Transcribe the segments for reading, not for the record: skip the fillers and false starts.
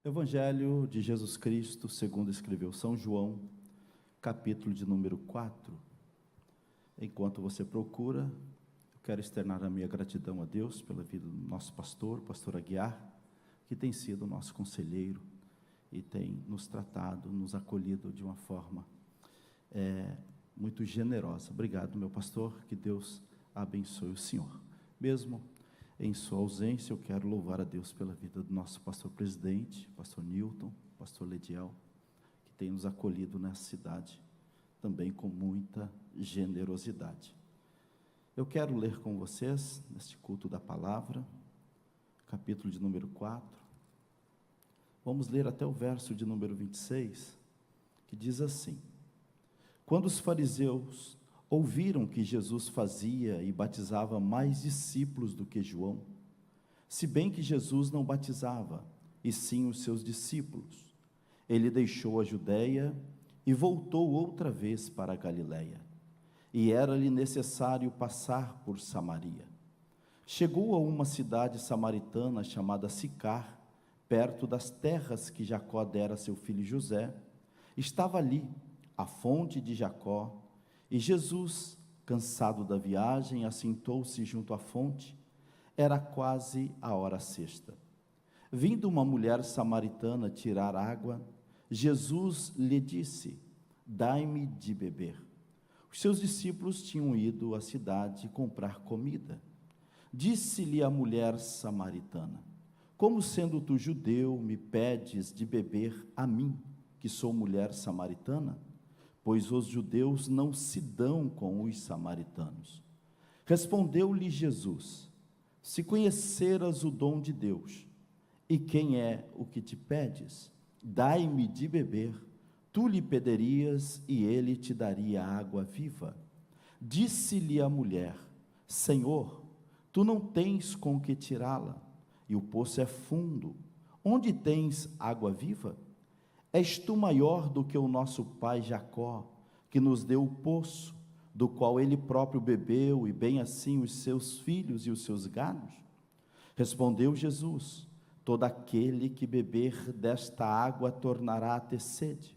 Evangelho de Jesus Cristo, segundo escreveu São João, capítulo de número 4. Enquanto você procura, eu quero externar a minha gratidão a Deus pela vida do nosso pastor Aguiar, que tem sido nosso conselheiro e tem nos tratado, nos acolhido de uma forma muito generosa. Obrigado, meu pastor, que Deus abençoe o senhor. Mesmo em sua ausência, eu quero louvar a Deus pela vida do nosso pastor presidente, pastor Newton, pastor Lediel, que tem nos acolhido nessa cidade, também com muita generosidade. Eu quero ler com vocês, neste culto da palavra, capítulo de número 4, vamos ler até o verso de número 26, que diz assim: Quando os fariseus ouviram que Jesus fazia e batizava mais discípulos do que João, se bem que Jesus não batizava, e sim os seus discípulos, ele deixou a Judeia e voltou outra vez para a Galileia, e era-lhe necessário passar por Samaria. Chegou a uma cidade samaritana chamada Sicar, perto das terras que Jacó dera a seu filho José. Estava ali a fonte de Jacó, e Jesus, cansado da viagem, assentou-se junto à fonte. Era quase a hora sexta. Vindo uma mulher samaritana tirar água, Jesus lhe disse: Dai-me de beber. Os seus discípulos tinham ido à cidade comprar comida. Disse-lhe a mulher samaritana: Como sendo tu judeu, me pedes de beber a mim, que sou mulher samaritana? Pois os judeus não se dão com os samaritanos. Respondeu-lhe Jesus: Se conheceras o dom de Deus, e quem é o que te pedes, dai-me de beber, tu lhe pedirias, e ele te daria água viva. Disse-lhe a mulher: Senhor, tu não tens com que tirá-la, e o poço é fundo. Onde tens água viva? És tu maior do que o nosso pai Jacó, que nos deu o poço, do qual ele próprio bebeu, e bem assim os seus filhos e os seus gados? Respondeu Jesus: Todo aquele que beber desta água tornará a ter sede,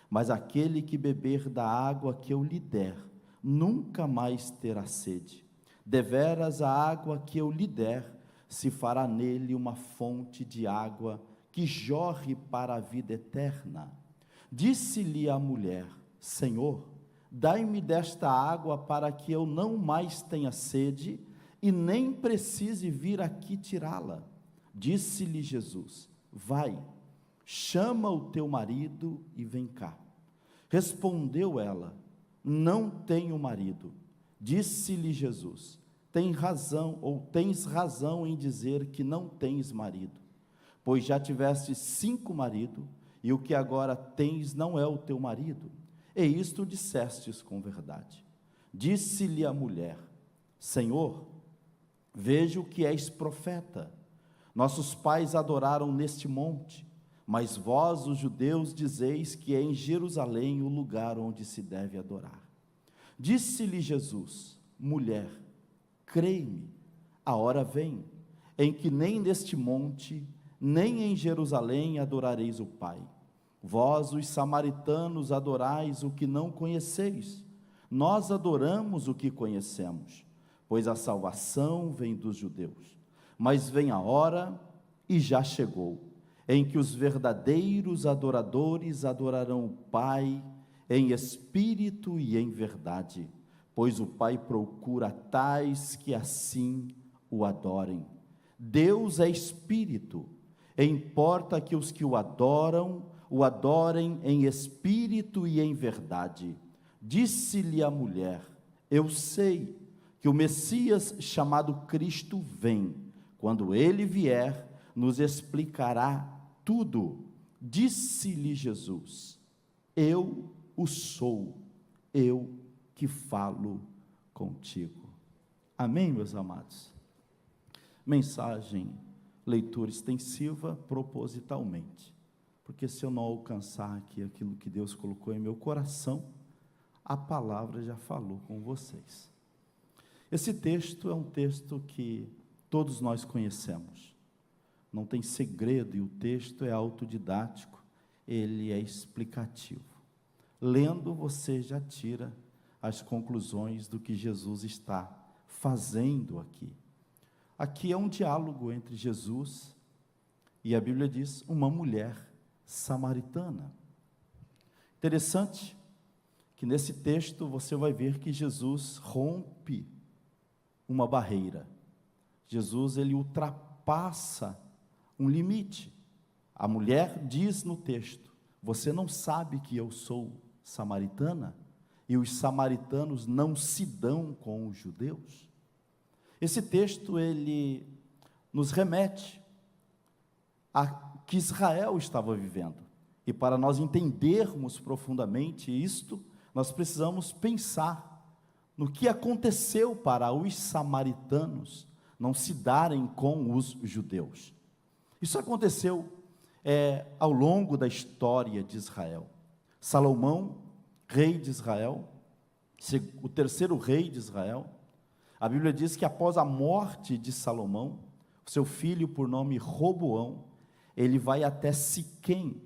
mas aquele que beber da água que eu lhe der, nunca mais terá sede. Deveras a água que eu lhe der, se fará nele uma fonte de água que jorre para a vida eterna. Disse-lhe a mulher: Senhor, dai-me desta água para que eu não mais tenha sede e nem precise vir aqui tirá-la. Disse-lhe Jesus: Vai, chama o teu marido e vem cá. Respondeu ela: Não tenho marido. Disse-lhe Jesus: Tens razão em dizer que não tens marido, pois já tiveste 5 maridos, e o que agora tens não é o teu marido, e isto dissestes com verdade. Disse-lhe a mulher: Senhor, vejo que és profeta. Nossos pais adoraram neste monte, mas vós, os judeus, dizeis que é em Jerusalém o lugar onde se deve adorar. Disse-lhe Jesus: Mulher, crei-me, a hora vem, em que nem neste monte, nem em Jerusalém adorareis o Pai. Vós, os samaritanos, adorais o que não conheceis. Nós adoramos o que conhecemos, pois a salvação vem dos judeus. Mas vem a hora, e já chegou, em que os verdadeiros adoradores adorarão o Pai em espírito e em verdade, pois o Pai procura tais que assim o adorem. Deus é espírito, e importa que os que o adorem em espírito e em verdade. Disse-lhe a mulher: Eu sei que o Messias chamado Cristo vem. Quando ele vier, nos explicará tudo. Disse-lhe Jesus: Eu o sou, eu que falo contigo. Amém, meus amados? Mensagem, leitura extensiva propositalmente, porque se eu não alcançar aqui aquilo que Deus colocou em meu coração, a palavra já falou com vocês. Esse texto é um texto que todos nós conhecemos. não tem segredo, e o texto é autodidático, ele é explicativo. Lendo, você já tira as conclusões do que Jesus está fazendo aqui. Aqui é um diálogo entre Jesus e, a Bíblia diz, uma mulher samaritana. Interessante que nesse texto você vai ver que Jesus rompe uma barreira. Jesus, ele ultrapassa um limite. A mulher diz no texto: você não sabe que eu sou samaritana? E os samaritanos não se dão com os judeus? Esse texto, ele nos remete a que Israel estava vivendo. E para nós entendermos profundamente isto, nós precisamos pensar no que aconteceu para os samaritanos não se darem com os judeus. Isso aconteceu ao longo da história de Israel. Salomão, rei de Israel, o terceiro rei de Israel, a Bíblia diz que após a morte de Salomão, seu filho, por nome Roboão, ele vai até Siquém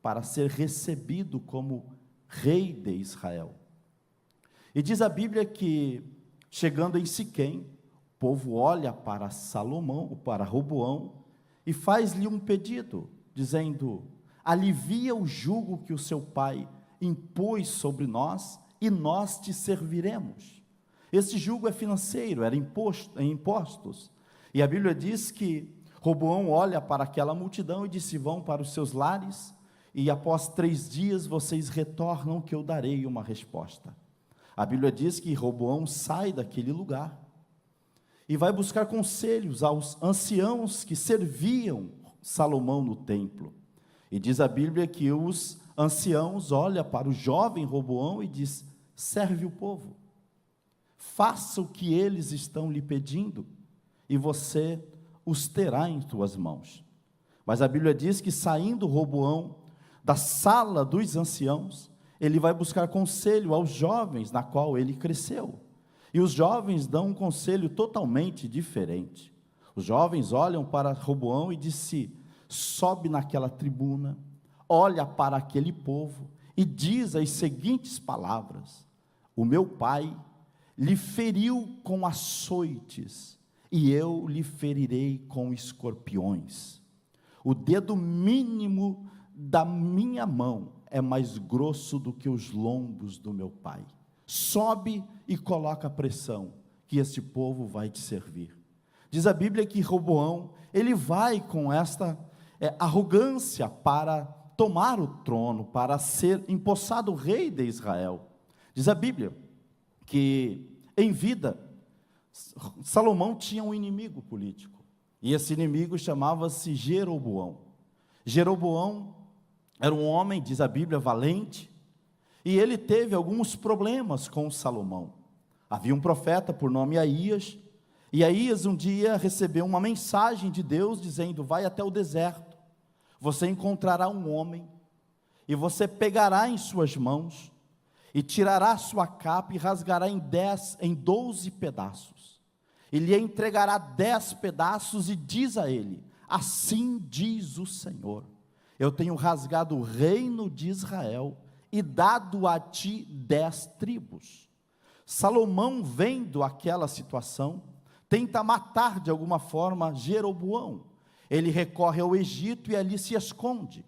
para ser recebido como rei de Israel. E diz a Bíblia que, chegando em Siquém, o povo olha para Salomão, para Roboão, e faz-lhe um pedido, dizendo: alivia o jugo que o seu pai impôs sobre nós, e nós te serviremos. Esse jugo é financeiro, era impostos. E a Bíblia diz que Roboão olha para aquela multidão e disse: vão para os seus lares, e após 3 dias vocês retornam, que eu darei uma resposta. A Bíblia diz que Roboão sai daquele lugar e vai buscar conselhos aos anciãos que serviam Salomão no templo. E diz a Bíblia que os anciãos olham para o jovem Roboão e diz: serve o povo, faça o que eles estão lhe pedindo, e você os terá em tuas mãos. Mas a Bíblia diz que, saindo Roboão da sala dos anciãos, ele vai buscar conselho aos jovens na qual ele cresceu. E os jovens dão um conselho totalmente diferente. Os jovens olham para Roboão e dizem: sobe naquela tribuna, olha para aquele povo e diz as seguintes palavras: o meu pai lhe feriu com açoites, e eu lhe ferirei com escorpiões. O dedo mínimo da minha mão é mais grosso do que os lombos do meu pai. Sobe e coloca pressão, que este povo vai te servir. Diz a Bíblia que Roboão, ele vai com esta arrogância para tomar o trono, para ser empossado rei de Israel. Diz a Bíblia que, em vida, Salomão tinha um inimigo político, e esse inimigo chamava-se Jeroboão. Jeroboão era um homem, diz a Bíblia, valente, e ele teve alguns problemas com Salomão. Havia um profeta por nome Aías, e Aías um dia recebeu uma mensagem de Deus dizendo: vai até o deserto, você encontrará um homem, e você pegará em suas mãos, e tirará sua capa e rasgará em 12 pedaços, e lhe entregará 10 pedaços, e diz a ele: assim diz o Senhor, eu tenho rasgado o reino de Israel, e dado a ti 10 tribos. Salomão, vendo aquela situação, tenta matar de alguma forma Jeroboão. Ele recorre ao Egito e ali se esconde.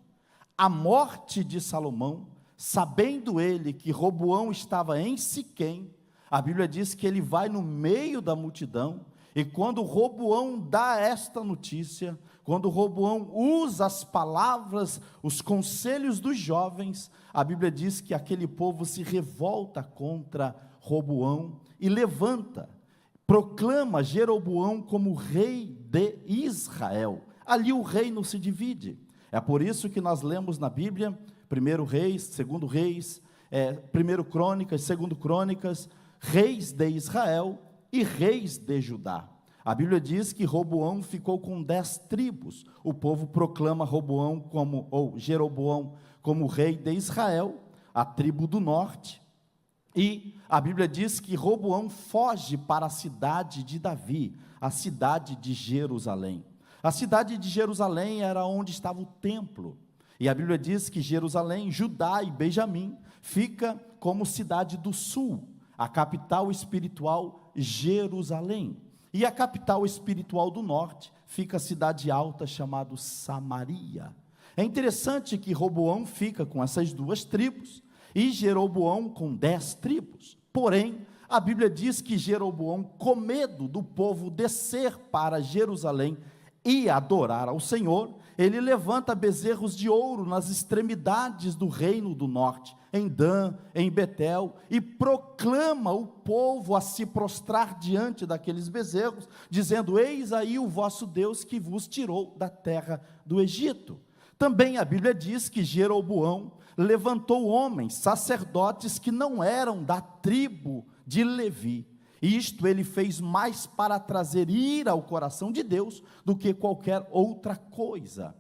A morte de Salomão, sabendo ele que Roboão estava em Siquém, a Bíblia diz que ele vai no meio da multidão, e quando Roboão dá esta notícia, quando Roboão usa as palavras, os conselhos dos jovens, a Bíblia diz que aquele povo se revolta contra Roboão e levanta, proclama Jeroboão como rei de Israel. Ali o reino se divide. É por isso que nós lemos na Bíblia, 1 Reis, 2 Reis, 1 Crônicas, 2 Crônicas, reis de Israel e reis de Judá. A Bíblia diz que Roboão ficou com 10 tribos. O povo proclama Jeroboão como rei de Israel, a tribo do norte. E a Bíblia diz que Roboão foge para a cidade de Davi, a cidade de Jerusalém. A cidade de Jerusalém era onde estava o templo. E a Bíblia diz que Jerusalém, Judá e Benjamim fica como cidade do sul, a capital espiritual Jerusalém. E a capital espiritual do norte fica a cidade alta chamada Samaria. É interessante que Roboão fica com essas duas tribos e Jeroboão com 10 tribos. Porém, a Bíblia diz que Jeroboão, com medo do povo descer para Jerusalém e adorar ao Senhor, ele levanta bezerros de ouro nas extremidades do reino do norte, em Dan, em Betel, e proclama o povo a se prostrar diante daqueles bezerros, dizendo: eis aí o vosso Deus que vos tirou da terra do Egito. Também a Bíblia diz que Jeroboão levantou homens, sacerdotes que não eram da tribo de Levi. Isto ele fez mais para trazer ira ao coração de Deus do que qualquer outra coisa.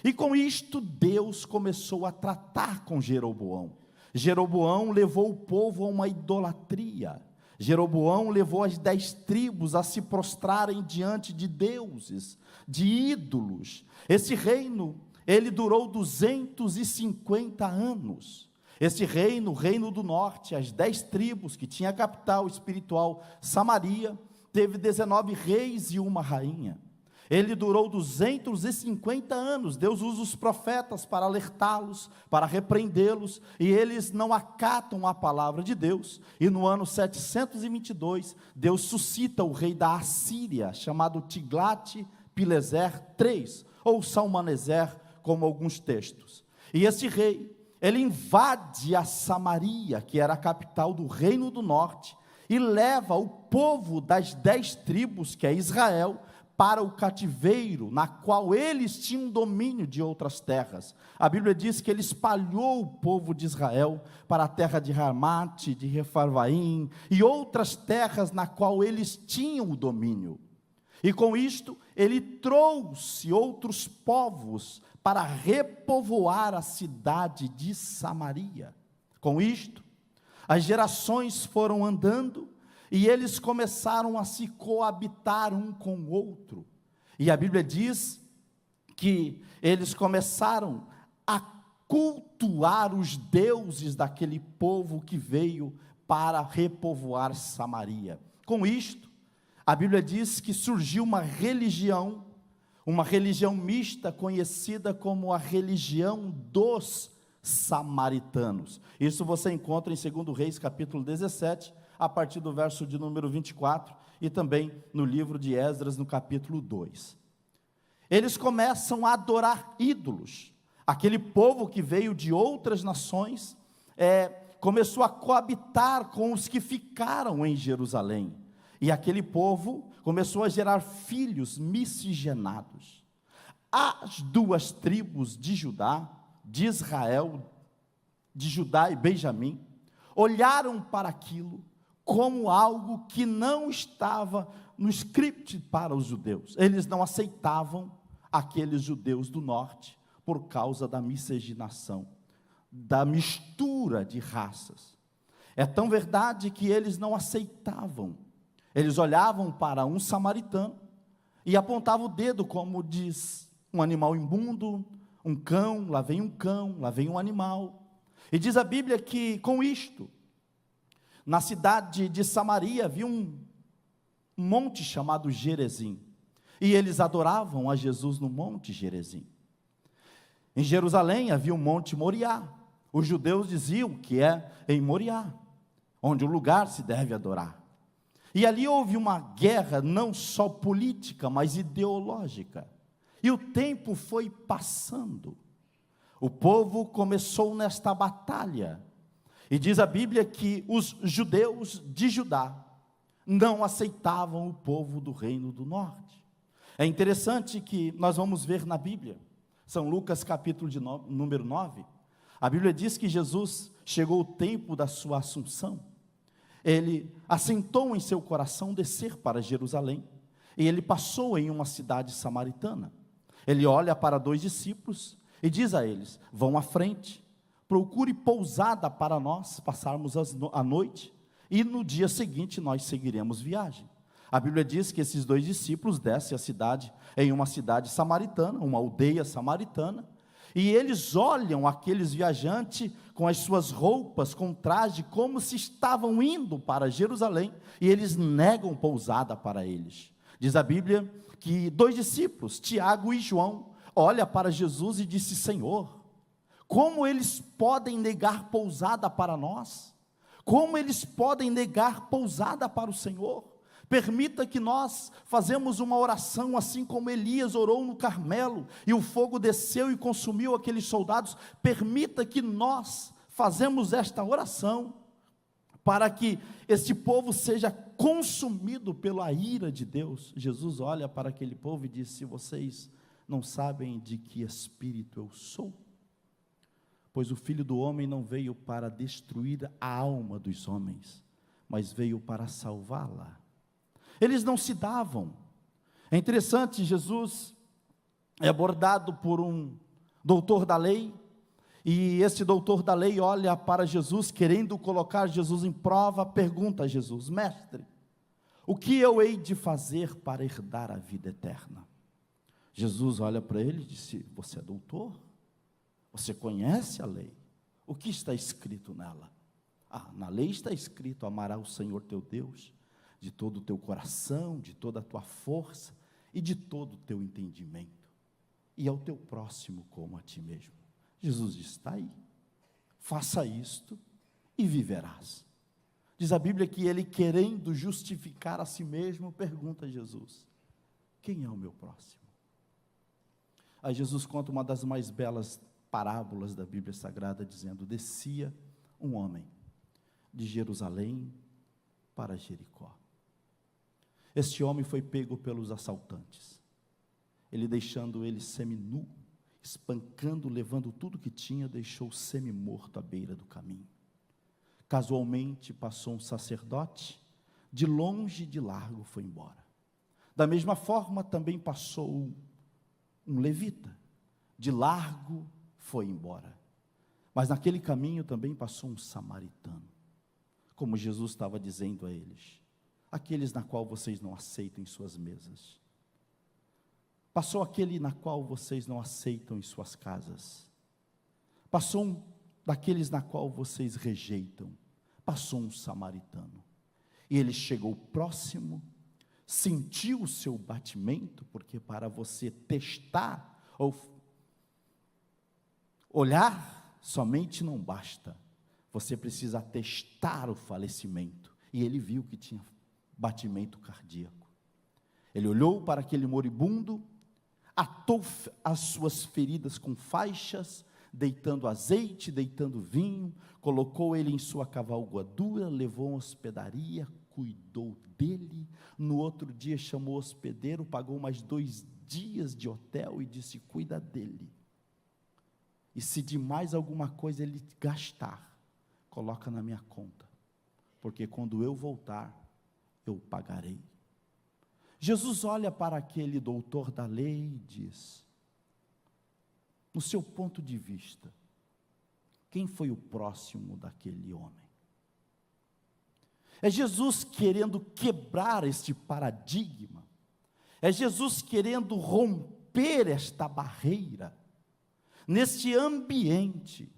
E com isto Deus começou a tratar com Jeroboão. Jeroboão levou o povo a uma idolatria. Jeroboão levou as 10 tribos a se prostrarem diante de deuses, de ídolos. Esse reino, ele durou 250 anos. Esse reino, o reino do norte, as 10 tribos, que tinha a capital espiritual, Samaria, teve 19 reis e uma rainha. Ele durou 250 anos, Deus usa os profetas para alertá-los, para repreendê-los, e eles não acatam a palavra de Deus, e no ano 722, Deus suscita o rei da Assíria, chamado Tiglat-Pileser III, ou Salmaneser, como alguns textos. E esse rei, ele invade a Samaria, que era a capital do reino do norte, e leva o povo das 10 tribos, que é Israel, para o cativeiro, na qual eles tinham domínio de outras terras. A Bíblia diz que ele espalhou o povo de Israel para a terra de Ramate, de Refarvaim, e outras terras na qual eles tinham o domínio. E com isto, ele trouxe outros povos para repovoar a cidade de Samaria. Com isto, as gerações foram andando e eles começaram a se coabitar um com o outro. E a Bíblia diz que eles começaram a cultuar os deuses daquele povo que veio para repovoar Samaria. Com isto, a Bíblia diz que surgiu uma religião mista conhecida como a religião dos samaritanos. Isso você encontra em 2 Reis capítulo 17, a partir do verso de número 24, e também no livro de Esdras, no capítulo 2. Eles começam a adorar ídolos. Aquele povo que veio de outras nações, começou a coabitar com os que ficaram em Jerusalém. E aquele povo começou a gerar filhos miscigenados. As 2 tribos de Judá, de Israel, de Judá e Benjamim, olharam para aquilo como algo que não estava no script para os judeus. Eles não aceitavam aqueles judeus do norte por causa da miscigenação, da mistura de raças. É tão verdade que eles não aceitavam. Eles olhavam para um samaritano e apontavam o dedo, como diz um animal imundo, um cão, lá vem um animal. E diz a Bíblia que com isto, na cidade de Samaria havia um monte chamado Gerezim, e eles adoravam a Jesus no monte Gerezim. Em Jerusalém havia um monte Moriá. Os judeus diziam que é em Moriá, onde o lugar se deve adorar. E ali houve uma guerra não só política, mas ideológica. E o tempo foi passando. O povo começou nesta batalha. E diz a Bíblia que os judeus de Judá não aceitavam o povo do reino do norte. É interessante que nós vamos ver na Bíblia, São Lucas capítulo número 9, a Bíblia diz que Jesus chegou o tempo da sua assunção. Ele assentou em seu coração descer para Jerusalém, e ele passou em uma cidade samaritana. Ele olha para 2 discípulos e diz a eles: vão à frente, procure pousada para nós passarmos a noite, e no dia seguinte nós seguiremos viagem. A Bíblia diz que esses 2 discípulos descem a cidade, em uma cidade samaritana, uma aldeia samaritana, e eles olham aqueles viajantes com as suas roupas, com traje, como se estavam indo para Jerusalém, e eles negam pousada para eles. Diz a Bíblia que 2 discípulos, Tiago e João, olham para Jesus e dizem: Senhor, como eles podem negar pousada para nós? Como eles podem negar pousada para o Senhor? Permita que nós fazemos uma oração assim como Elias orou no Carmelo, e o fogo desceu e consumiu aqueles soldados. Permita que nós fazemos esta oração, para que este povo seja consumido pela ira de Deus. Jesus olha para aquele povo e diz: se vocês não sabem de que espírito eu sou, pois o Filho do Homem não veio para destruir a alma dos homens, mas veio para salvá-la. Eles não se davam. É interessante, Jesus é abordado por um doutor da lei, e esse doutor da lei olha para Jesus, querendo colocar Jesus em prova, pergunta a Jesus: mestre, o que eu hei de fazer para herdar a vida eterna? Jesus olha para ele e disse: você é doutor? Você conhece a lei? O que está escrito nela? Na lei está escrito: amarás o Senhor teu Deus de todo o teu coração, de toda a tua força e de todo o teu entendimento, e ao teu próximo como a ti mesmo. Jesus diz: está aí, faça isto e viverás. Diz a Bíblia que ele, querendo justificar a si mesmo, pergunta a Jesus: quem é o meu próximo? Aí Jesus conta uma das mais belas parábolas da Bíblia Sagrada, dizendo: descia um homem de Jerusalém para Jericó. Este homem foi pego pelos assaltantes, ele deixando ele seminu, espancando, levando tudo que tinha, deixou semi-morto à beira do caminho. Casualmente passou um sacerdote, de longe e de largo foi embora. Da mesma forma também passou um levita, de largo foi embora. Mas naquele caminho também passou um samaritano, como Jesus estava dizendo a eles: aqueles na qual vocês não aceitam em suas mesas. Passou aquele na qual vocês não aceitam em suas casas. Passou um daqueles na qual vocês rejeitam. Passou um samaritano. E ele chegou próximo, sentiu o seu batimento, porque para você testar ou olhar somente não basta. Você precisa testar o falecimento. E ele viu que tinha batimento cardíaco. Ele olhou para aquele moribundo, atou as suas feridas com faixas, deitando azeite, deitando vinho, colocou ele em sua cavalgadura, levou a uma hospedaria, cuidou dele. No outro dia chamou o hospedeiro, pagou mais 2 dias de hotel e disse: cuida dele. E se de mais alguma coisa ele gastar, coloca na minha conta, porque quando eu voltar, eu pagarei. Jesus olha para aquele doutor da lei e diz: no seu ponto de vista, quem foi o próximo daquele homem? É Jesus querendo quebrar este paradigma, é Jesus querendo romper esta barreira, neste ambiente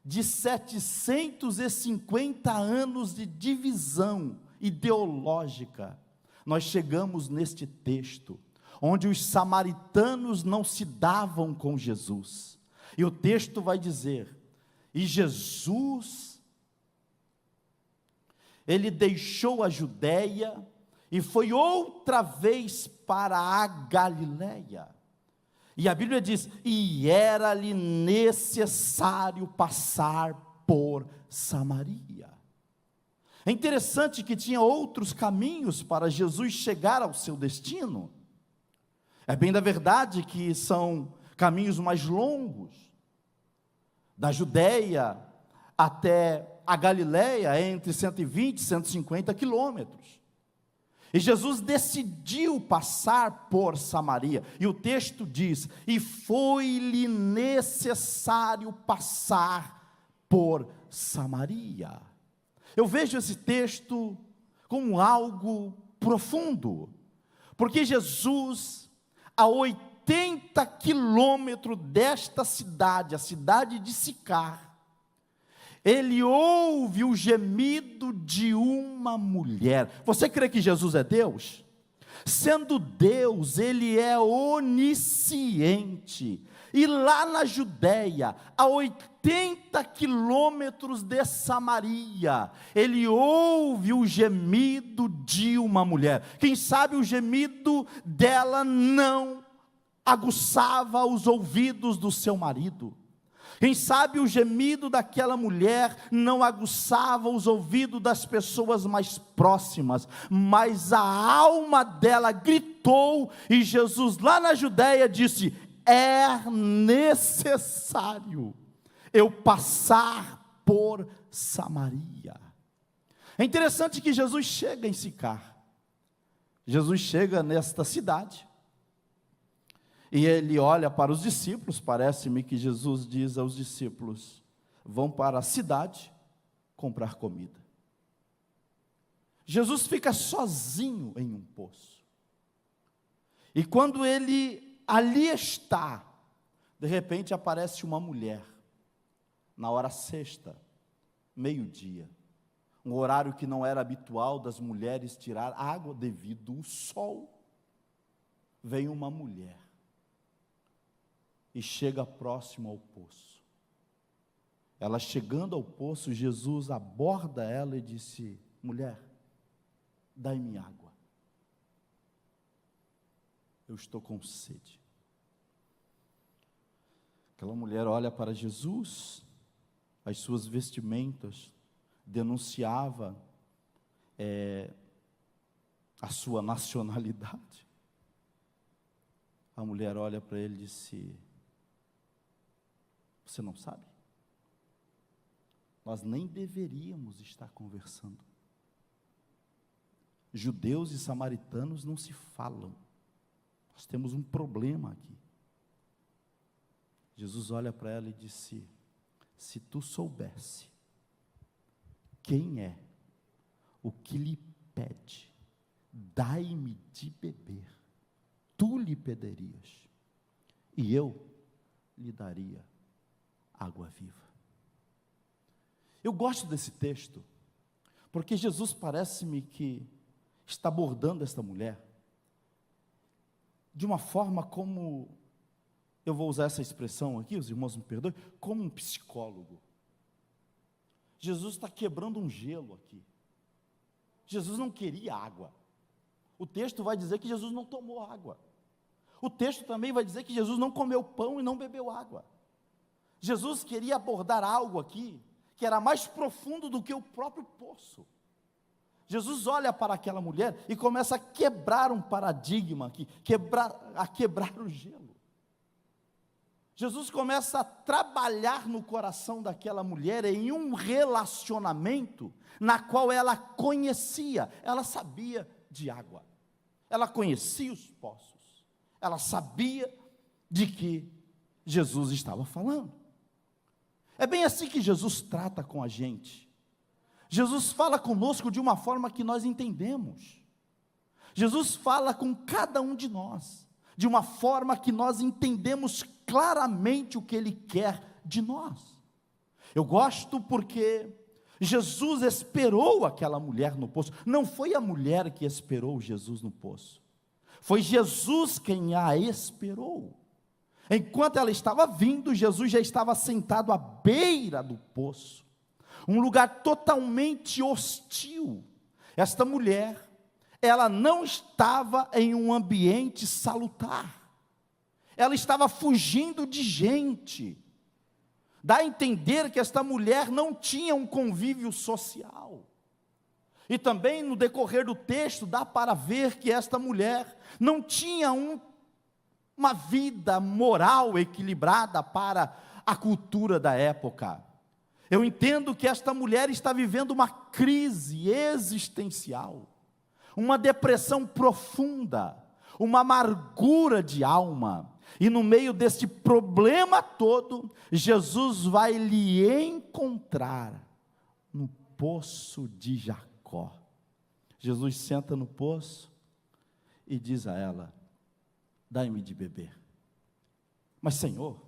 de 750 anos de divisão ideológica. Nós chegamos neste texto, onde os samaritanos não se davam com Jesus, e o texto vai dizer: e Jesus, ele deixou a Judéia, e foi outra vez para a Galileia, e a Bíblia diz: e era-lhe necessário passar por Samaria. É interessante que tinha outros caminhos para Jesus chegar ao seu destino. É bem da verdade que são caminhos mais longos. Da Judéia até a Galileia é entre 120 e 150 quilômetros. E Jesus decidiu passar por Samaria. E o texto diz: e foi-lhe necessário passar por Samaria. Eu vejo esse texto como algo profundo, porque Jesus, a 80 quilômetros desta cidade, a cidade de Sicar, ele ouve o gemido de uma mulher. Você crê que Jesus é Deus? Sendo Deus, ele é onisciente. E lá na Judéia, a 80 quilômetros de Samaria, ele ouve o gemido de uma mulher. Quem sabe o gemido dela não aguçava os ouvidos do seu marido. Quem sabe o gemido daquela mulher não aguçava os ouvidos das pessoas mais próximas, mas a alma dela gritou, e Jesus lá na Judéia disse: é necessário eu passar por Samaria. É interessante que Jesus chega em Sicar, Jesus chega nesta cidade, e ele olha para os discípulos. Parece-me que Jesus diz aos discípulos: vão para a cidade comprar comida. Jesus fica sozinho em um poço, e quando ele ali está, de repente aparece uma mulher, na hora sexta, meio-dia, um horário que não era habitual das mulheres tirar água devido ao sol. Vem uma mulher e chega próximo ao poço. Ela chegando ao poço, Jesus aborda ela e disse: mulher, dai-me água, eu estou com sede. Aquela mulher olha para Jesus, as suas vestimentas denunciava a sua nacionalidade. A mulher olha para ele e disse: você não sabe? Nós nem deveríamos estar conversando. Judeus e samaritanos não se falam. Nós temos um problema aqui. Jesus olha para ela e disse: se tu soubesse quem é, o que lhe pede, dai-me de beber, tu lhe pedirias, e eu lhe daria água viva. Eu gosto desse texto, porque Jesus parece-me que está abordando esta mulher de uma forma como, eu vou usar essa expressão aqui, os irmãos me perdoem, como um psicólogo. Jesus está quebrando um gelo aqui. Jesus não queria água. O texto vai dizer que Jesus não tomou água. O texto também vai dizer que Jesus não comeu pão e não bebeu água. Jesus queria abordar algo aqui que era mais profundo do que o próprio poço. Jesus olha para aquela mulher e começa a quebrar um paradigma aqui, a quebrar o gelo. Jesus começa a trabalhar no coração daquela mulher em um relacionamento na qual ela conhecia, ela sabia de água, ela conhecia os poços, ela sabia de que Jesus estava falando. É bem assim que Jesus trata com a gente. Jesus fala conosco de uma forma que nós entendemos. Jesus fala com cada um de nós de uma forma que nós entendemos claramente o que Ele quer de nós. Eu gosto porque Jesus esperou aquela mulher no poço. Não foi a mulher que esperou Jesus no poço, foi Jesus quem a esperou. Enquanto ela estava vindo, Jesus já estava sentado à beira do poço, um lugar totalmente hostil. Esta mulher, ela não estava em um ambiente salutar, ela estava fugindo de gente. Dá a entender que esta mulher não tinha um convívio social. E também no decorrer do texto dá para ver que esta mulher não tinha uma vida moral equilibrada para a cultura da época. Eu entendo que esta mulher está vivendo uma crise existencial, uma depressão profunda, uma amargura de alma. E no meio deste problema todo, Jesus vai lhe encontrar no poço de Jacó. Jesus senta no poço e diz a ela: dai-me de beber. Mas Senhor,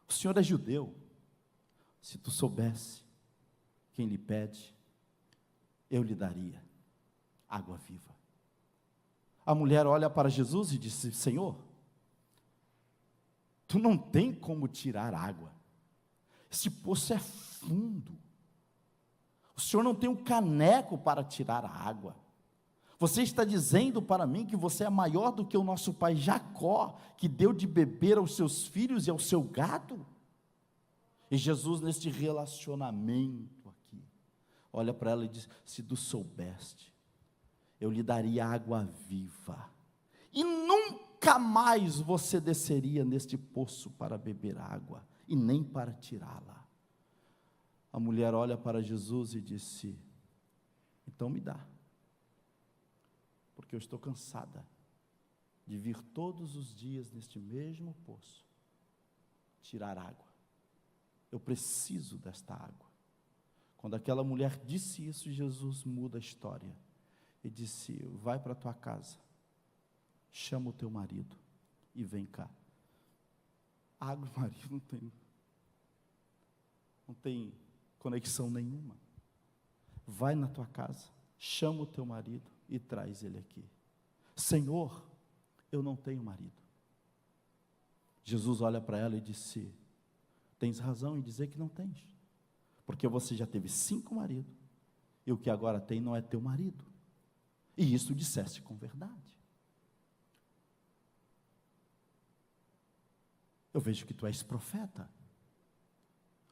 o Senhor é judeu, se tu soubesse quem lhe pede, eu lhe daria água viva. A mulher olha para Jesus e disse: Senhor, tu não tem como tirar água, esse poço é fundo, o Senhor não tem um caneco para tirar a água. Você está dizendo para mim que você é maior do que o nosso pai Jacó, que deu de beber aos seus filhos e ao seu gado? E Jesus, neste relacionamento aqui, olha para ela e diz: se tu soubeste, eu lhe daria água viva, e nunca mais você desceria neste poço para beber água, e nem para tirá-la. A mulher olha para Jesus e disse: então me dá, porque eu estou cansada de vir todos os dias neste mesmo poço tirar água. Eu preciso desta água. Quando aquela mulher disse isso, Jesus muda a história e disse: vai para a tua casa, chama o teu marido e vem cá. Água e marido não tem conexão nenhuma. Vai na tua casa, chama o teu marido e traz ele aqui. Senhor, eu não tenho marido. Jesus olha para ela e disse: tens razão em dizer que não tens, porque você já teve 5 maridos, e o que agora tem não é teu marido, e isso disseste com verdade. Eu vejo que tu és profeta.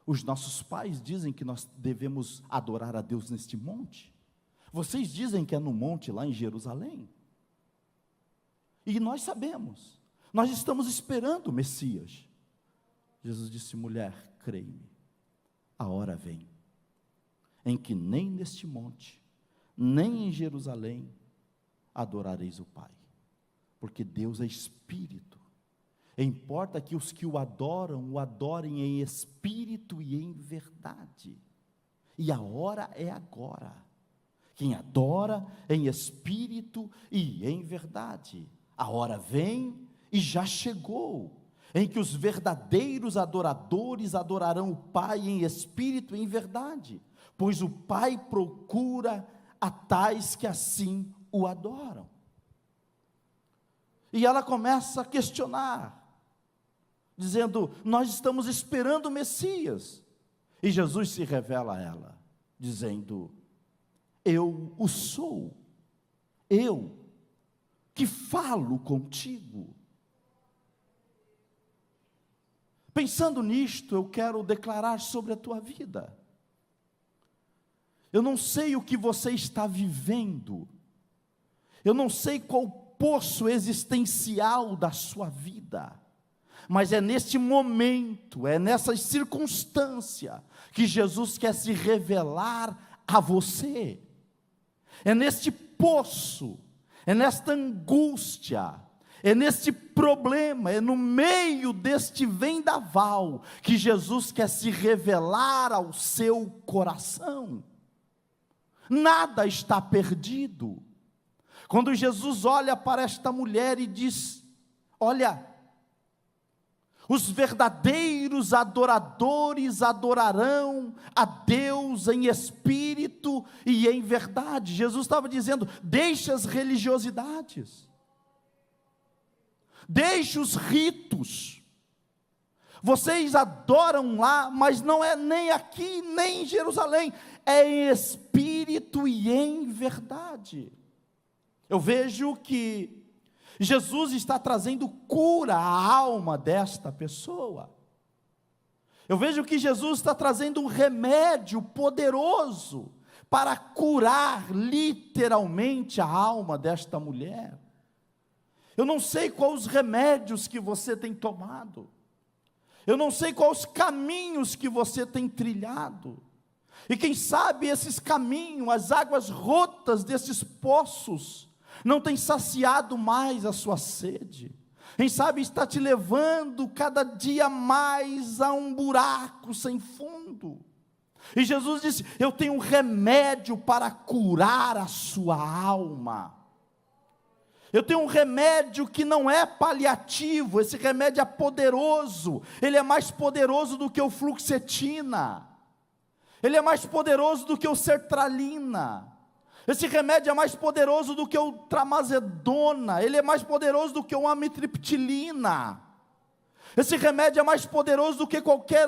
Os nossos pais dizem que nós devemos adorar a Deus neste monte. Vocês dizem que é no monte lá em Jerusalém. E nós sabemos, nós estamos esperando o Messias. Jesus disse: mulher, creia-me, a hora vem, em que nem neste monte, nem em Jerusalém, adorareis o Pai, porque Deus é Espírito. Importa que os que o adorem em espírito e em verdade. E a hora é agora. Quem adora em espírito e em verdade. A hora vem e já chegou, em que os verdadeiros adoradores adorarão o Pai em espírito e em verdade, pois o Pai procura a tais que assim o adoram. E ela começa a questionar, dizendo: nós estamos esperando o Messias. E Jesus se revela a ela, dizendo: eu o sou, eu que falo contigo. Pensando nisto, eu quero declarar sobre a tua vida. Eu não sei o que você está vivendo, eu não sei qual o poço existencial da sua vida, mas é neste momento, é nessa circunstância, que Jesus quer se revelar a você. É neste poço, é nesta angústia, é neste problema, é no meio deste vendaval, que Jesus quer se revelar ao seu coração. Nada está perdido. Quando Jesus olha para esta mulher e diz: olha, os verdadeiros adoradores adorarão a Deus em espírito e em verdade. Jesus estava dizendo: deixe as religiosidades, deixe os ritos. Vocês adoram lá, mas não é nem aqui, nem em Jerusalém, é em espírito e em verdade. Eu vejo que Jesus está trazendo cura à alma desta pessoa. Eu vejo que Jesus está trazendo um remédio poderoso para curar literalmente a alma desta mulher. Eu não sei quais os remédios que você tem tomado, eu não sei quais os caminhos que você tem trilhado, e quem sabe esses caminhos, as águas rotas desses poços, não tem saciado mais a sua sede. Quem sabe está te levando cada dia mais a um buraco sem fundo. E Jesus disse: eu tenho um remédio para curar a sua alma. Eu tenho um remédio que não é paliativo, esse remédio é poderoso, ele é mais poderoso do que o fluoxetina, ele é mais poderoso do que o sertralina, esse remédio é mais poderoso do que o tramazedona, ele é mais poderoso do que o amitriptilina, esse remédio é mais poderoso do que qualquer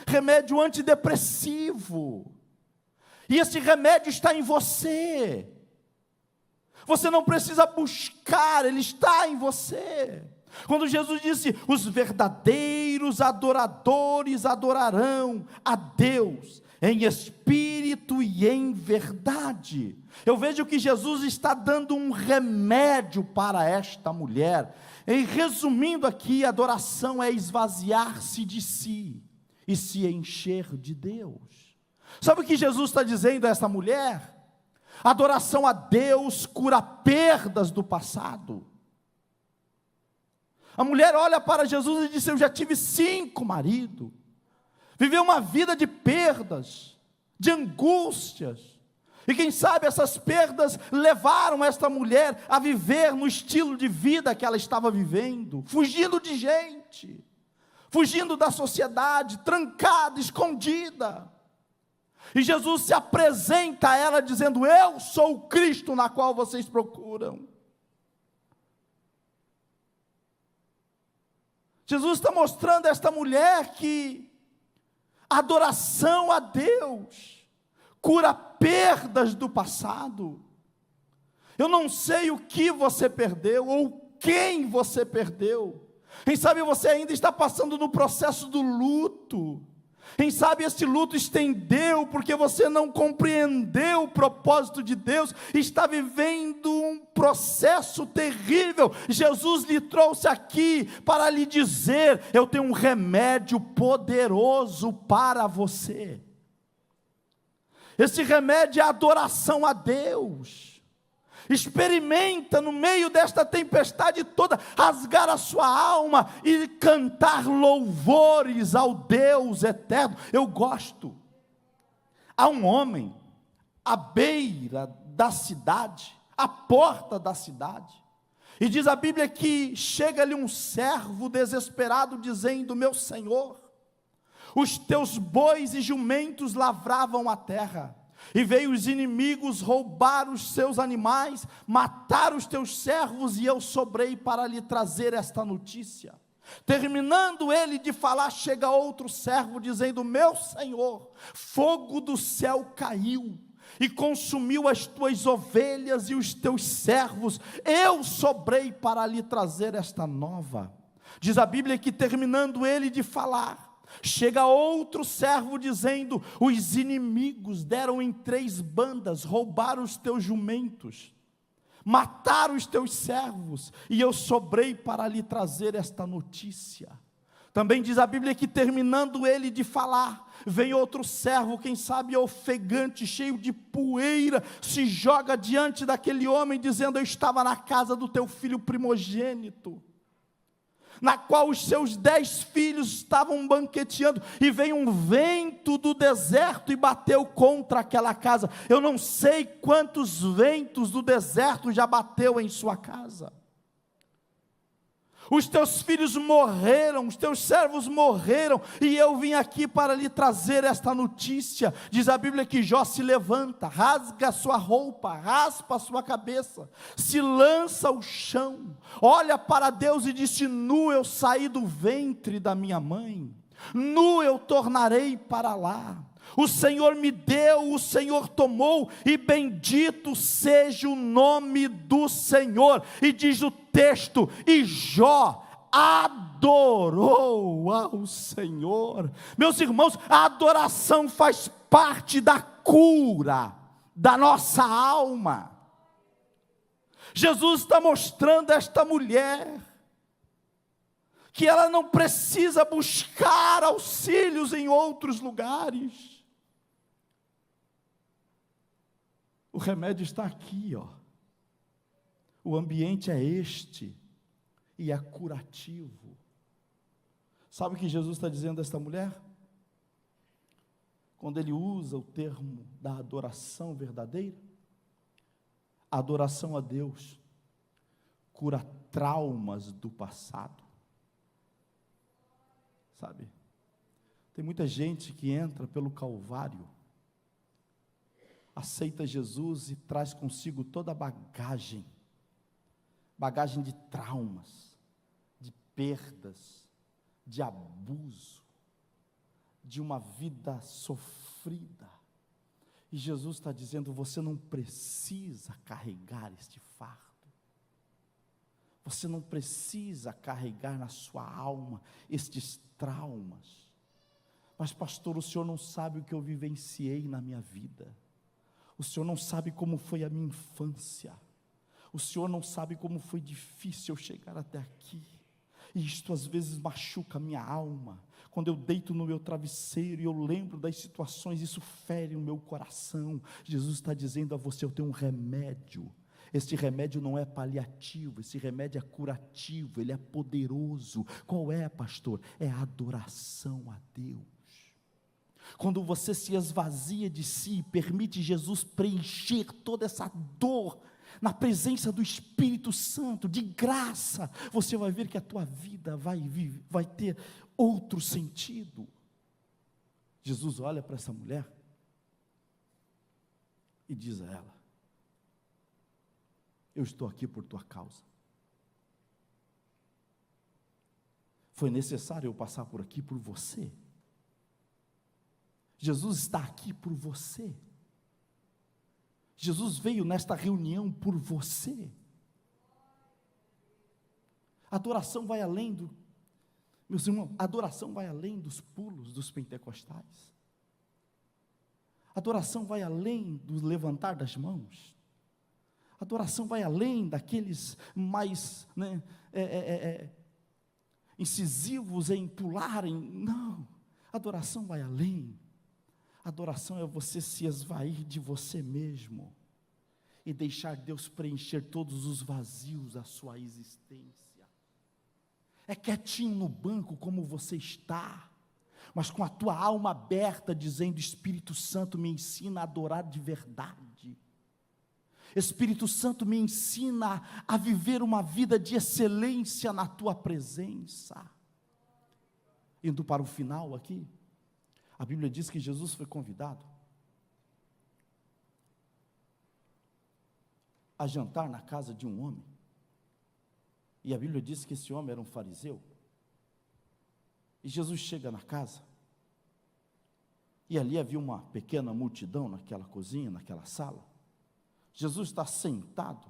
remédio antidepressivo, e esse remédio está em você. Você não precisa buscar, ele está em você. Quando Jesus disse: os verdadeiros adoradores adorarão a Deus em espírito e em verdade. Eu vejo que Jesus está dando um remédio para esta mulher. E resumindo aqui, a adoração é esvaziar-se de si e se encher de Deus. Sabe o que Jesus está dizendo a esta mulher? Adoração a Deus cura perdas do passado. A mulher olha para Jesus e diz: eu já tive 5 maridos, viveu uma vida de perdas, de angústias, e quem sabe essas perdas levaram esta mulher a viver no estilo de vida que ela estava vivendo, fugindo de gente, fugindo da sociedade, trancada, escondida. E Jesus se apresenta a ela dizendo: eu sou o Cristo na qual vocês procuram. Jesus está mostrando a esta mulher que a adoração a Deus cura perdas do passado. Eu não sei o que você perdeu, ou quem você perdeu. Quem sabe você ainda está passando no processo do luto. Quem sabe esse luto estendeu porque você não compreendeu o propósito de Deus, está vivendo um processo terrível. Jesus lhe trouxe aqui para lhe dizer: eu tenho um remédio poderoso para você. Esse remédio é a adoração a Deus. Experimenta no meio desta tempestade toda, rasgar a sua alma e cantar louvores ao Deus eterno. Eu gosto. Há um homem à beira da cidade, à porta da cidade, e diz a Bíblia que chega-lhe um servo desesperado dizendo: meu senhor, os teus bois e jumentos lavravam a terra, e veio os inimigos roubar os seus animais, matar os teus servos, e eu sobrei para lhe trazer esta notícia. Terminando ele de falar, chega outro servo dizendo: meu senhor, fogo do céu caiu e consumiu as tuas ovelhas e os teus servos, eu sobrei para lhe trazer esta nova. Diz a Bíblia que terminando ele de falar, chega outro servo dizendo: os inimigos deram em 3 bandas, roubaram os teus jumentos, mataram os teus servos, e eu sobrei para lhe trazer esta notícia. Também diz a Bíblia que terminando ele de falar, vem outro servo, quem sabe ofegante, cheio de poeira, se joga diante daquele homem dizendo: eu estava na casa do teu filho primogênito, na qual os seus 10 filhos estavam banqueteando, e veio um vento do deserto e bateu contra aquela casa. Eu não sei quantos ventos do deserto já bateu em sua casa. Os teus filhos morreram, os teus servos morreram, e eu vim aqui para lhe trazer esta notícia. Diz a Bíblia que Jó se levanta, rasga a sua roupa, raspa a sua cabeça, se lança ao chão, olha para Deus e disse: nu eu saí do ventre da minha mãe, nu eu tornarei para lá. O Senhor me deu, o Senhor tomou, e bendito seja o nome do Senhor. E diz o texto: e Jó adorou ao Senhor. Meus irmãos, a adoração faz parte da cura da nossa alma. Jesus está mostrando a esta mulher que ela não precisa buscar auxílios em outros lugares. O remédio está aqui, ó. O ambiente é este, e é curativo. Sabe o que Jesus está dizendo a esta mulher? quando ele usa o termo da adoração verdadeira, a adoração a Deus cura traumas do passado, sabe? Tem muita gente que entra pelo Calvário, aceita Jesus e traz consigo toda a bagagem de traumas, de perdas, de abuso, de uma vida sofrida. E Jesus está dizendo: você não precisa carregar este fardo, você não precisa carregar na sua alma estes traumas. Mas pastor, o senhor não sabe o que eu vivenciei na minha vida, o senhor não sabe como foi a minha infância, o senhor não sabe como foi difícil eu chegar até aqui, e isto às vezes machuca a minha alma. Quando eu deito no meu travesseiro e eu lembro das situações, isso fere o meu coração. Jesus está dizendo a você: eu tenho um remédio. Este remédio não é paliativo, esse remédio é curativo, ele é poderoso. Qual é, pastor? É a adoração a Deus. Quando você se esvazia de si, permite Jesus preencher toda essa dor, na presença do Espírito Santo, de graça, você vai ver que a tua vida vai ter outro sentido. Jesus olha para essa mulher e diz a ela: eu estou aqui por tua causa. Foi necessário eu passar por aqui por você. Jesus está aqui por você. Jesus veio nesta reunião por você. A adoração vai além meus irmãos, a adoração vai além dos pulos dos pentecostais. A adoração vai além do levantar das mãos. A adoração vai além daqueles mais incisivos em pularem. Não, a adoração vai além. A adoração é você se esvair de você mesmo e deixar Deus preencher todos os vazios da sua existência. É quietinho no banco como você está, mas com a tua alma aberta, dizendo: Espírito Santo, me ensina a adorar de verdade. Espírito Santo, me ensina a viver uma vida de excelência na tua presença. Indo para o final aqui, a Bíblia diz que Jesus foi convidado a jantar na casa de um homem, e a Bíblia diz que esse homem era um fariseu. E Jesus chega na casa, e ali havia uma pequena multidão naquela cozinha, naquela sala. Jesus está sentado,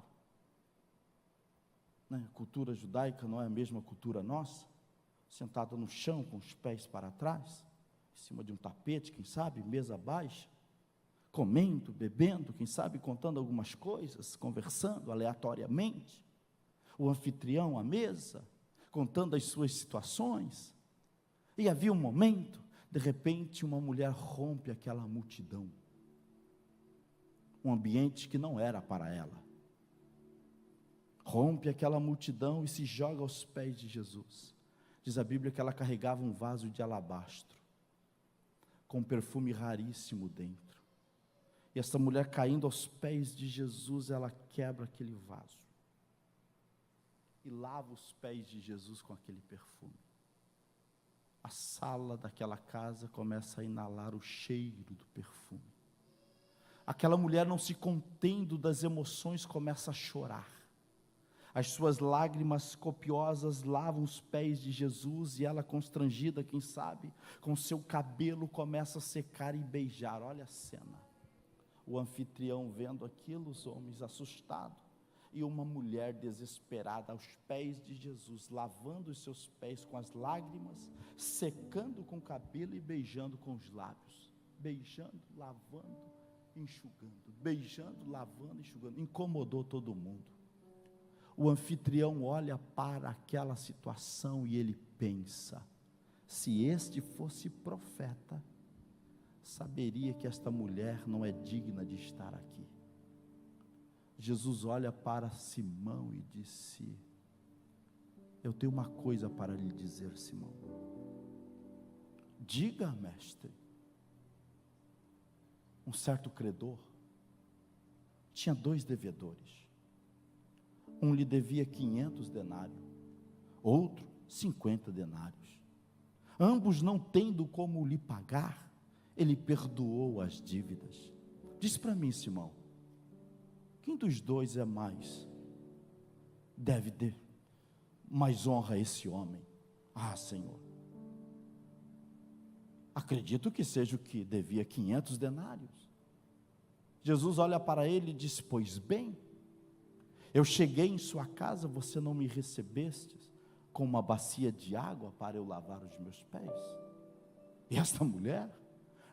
né? A cultura judaica não é a mesma cultura nossa, sentado no chão com os pés para trás, em cima de um tapete, quem sabe, mesa baixa, comendo, bebendo, quem sabe contando algumas coisas, conversando aleatoriamente, o anfitrião à mesa, contando as suas situações. E havia um momento, de repente uma mulher rompe aquela multidão, um ambiente que não era para ela, rompe aquela multidão e se joga aos pés de Jesus. Diz a Bíblia que ela carregava um vaso de alabastro, com perfume raríssimo dentro, e essa mulher caindo aos pés de Jesus, ela quebra aquele vaso, e lava os pés de Jesus com aquele perfume. A sala daquela casa começa a inalar o cheiro do perfume. Aquela mulher, não se contendo das emoções, começa a chorar. As suas lágrimas copiosas lavam os pés de Jesus, e ela, constrangida, quem sabe, com seu cabelo, começa a secar e beijar. Olha a cena. O anfitrião vendo aquilo, os homens assustados, e uma mulher desesperada aos pés de Jesus, lavando os seus pés com as lágrimas, secando com o cabelo e beijando com os lábios. Beijando, lavando, enxugando. Beijando, lavando, enxugando. Incomodou todo mundo. O anfitrião olha para aquela situação e ele pensa: se este fosse profeta, saberia que esta mulher não é digna de estar aqui. Jesus olha para Simão e disse: eu tenho uma coisa para lhe dizer, Simão. Diga, mestre. um certo credor tinha 2 devedores. Um lhe devia 500 denários, outro 50 denários. Ambos não tendo como lhe pagar, ele perdoou as dívidas. Diz para mim, Simão, quem dos 2 é mais? Deve ter mais honra a esse homem. Ah, Senhor, acredito que seja o que devia 500 denários. Jesus olha para ele e diz: pois bem, eu cheguei em sua casa, você não me recebeste com uma bacia de água para eu lavar os meus pés? E esta mulher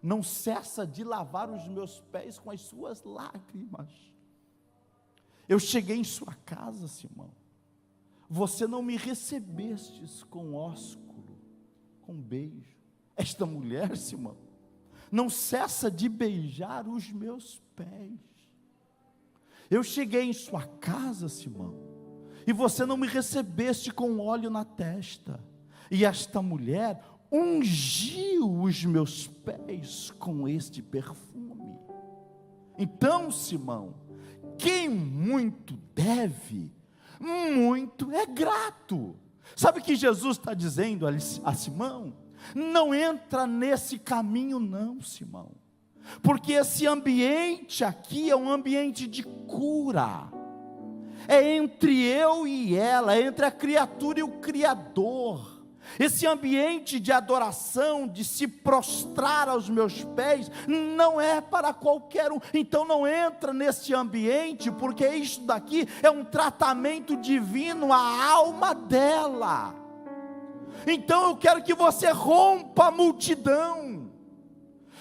não cessa de lavar os meus pés com as suas lágrimas. Eu cheguei em sua casa, Simão, você não me recebestes com ósculo, com beijo. Esta mulher, Simão, não cessa de beijar os meus pés. Eu cheguei em sua casa, Simão, e você não me recebeste com óleo na testa. E esta mulher ungiu os meus pés com este perfume. Então, Simão, quem muito deve, muito é grato. Sabe o que Jesus está dizendo a Simão? Não entra nesse caminho não, Simão, porque esse ambiente aqui é um ambiente de cura, é entre eu e ela, é entre a criatura e o Criador. Esse ambiente de adoração, de se prostrar aos meus pés, não é para qualquer um. Então não entra nesse ambiente, porque isso daqui é um tratamento divino à alma dela. Então eu quero que você rompa a multidão,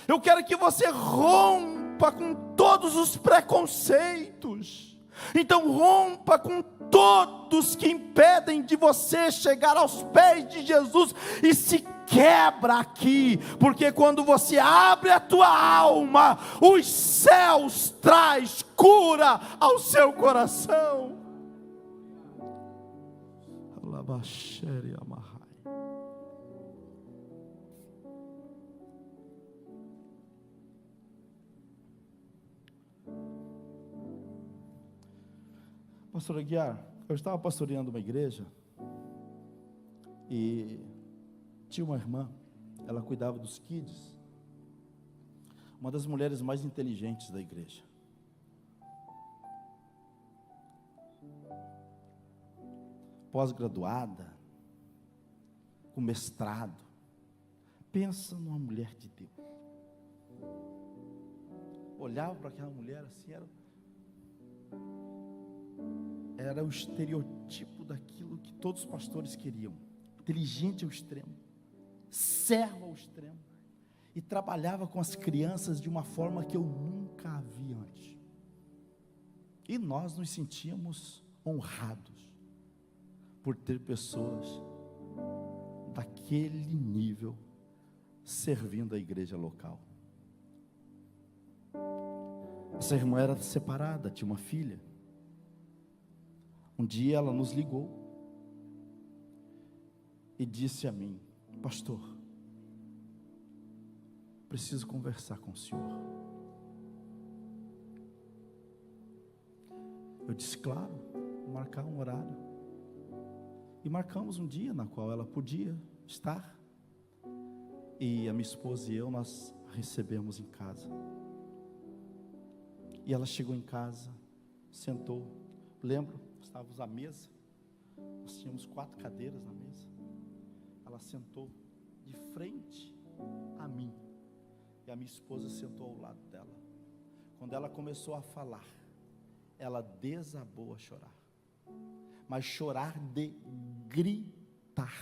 eu quero que você rompa com todos os preconceitos. Então rompa com todos que impedem de você chegar aos pés de Jesus, e se quebra aqui, porque quando você abre a tua alma, os céus traz cura ao seu coração. Pastor Aguiar, eu estava pastoreando uma igreja e tinha uma irmã, ela cuidava dos kids, uma das mulheres mais inteligentes da igreja. Pós-graduada, com mestrado. Pensa numa mulher de Deus. Olhava para aquela mulher assim, era o estereotipo daquilo que todos os pastores queriam. Inteligente ao extremo, servo ao extremo, e trabalhava com as crianças de uma forma que eu nunca a vi antes. E nós nos sentíamos honrados por ter pessoas daquele nível servindo a igreja local. Essa irmã era separada, tinha uma filha. Um dia ela nos ligou e disse a mim: pastor, preciso conversar com o senhor. Eu disse: claro, vou marcar um horário. E marcamos um dia na qual ela podia estar. E a minha esposa e eu, nós recebemos em casa. E ela chegou em casa, sentou. Lembro, estávamos à mesa, nós tínhamos 4 cadeiras na mesa. Ela sentou de frente a mim, e a minha esposa sentou ao lado dela. Quando ela começou a falar, ela desabou a chorar, mas chorar de gritar,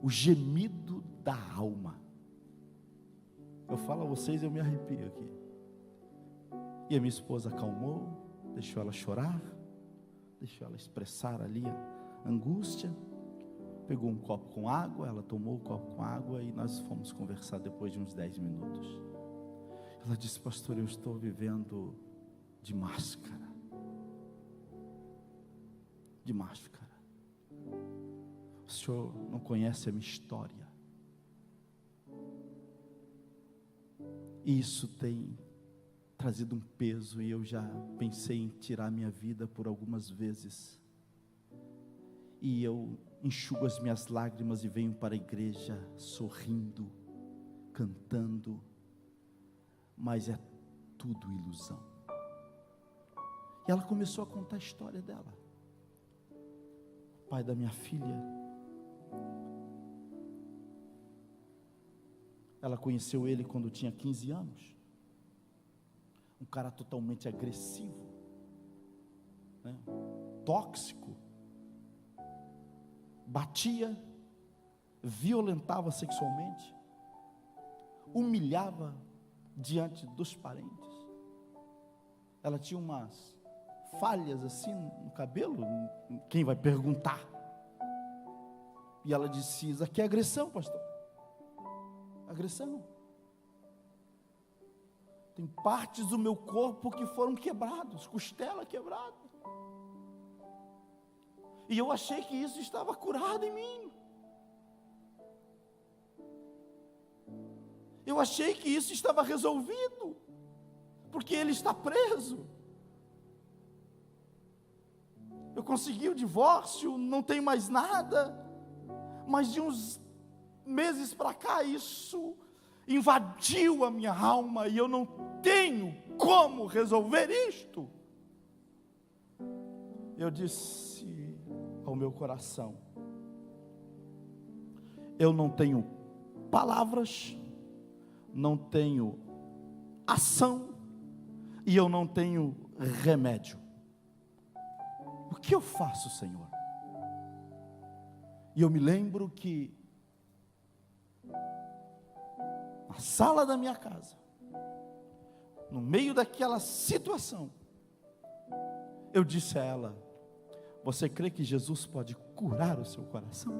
o gemido da alma. Eu falo a vocês, eu me arrepio aqui. E a minha esposa acalmou, deixou ela chorar, deixou ela expressar ali a angústia, pegou um copo com água, ela tomou o copo com água e nós fomos conversar depois de uns 10 minutos. Ela disse: pastor, eu estou vivendo de máscara. De máscara. O senhor não conhece a minha história. E isso tem trazido um peso, e eu já pensei em tirar minha vida por algumas vezes. E eu enxugo as minhas lágrimas e venho para a igreja sorrindo, cantando, mas é tudo ilusão. E ela começou a contar a história dela. O pai da minha filha, ela conheceu ele quando tinha 15 anos. Um cara totalmente agressivo, né? Tóxico, batia, violentava sexualmente, humilhava diante dos parentes. Ela tinha umas falhas assim no cabelo, quem vai perguntar? E ela disse: isso aqui é agressão, pastor. Agressão. Tem partes do meu corpo que foram quebrados, costela quebrada. E eu achei que isso estava curado em mim. Eu achei que isso estava resolvido, porque ele está preso. Eu consegui o divórcio, não tem mais nada. Mas de uns meses para cá, isso invadiu a minha alma, e eu não tenho como resolver isto. Eu disse ao meu coração: eu não tenho palavras, não tenho ação, e eu não tenho remédio. O que eu faço, Senhor? E eu me lembro que na sala da minha casa, no meio daquela situação, eu disse a ela: você crê que Jesus pode curar o seu coração?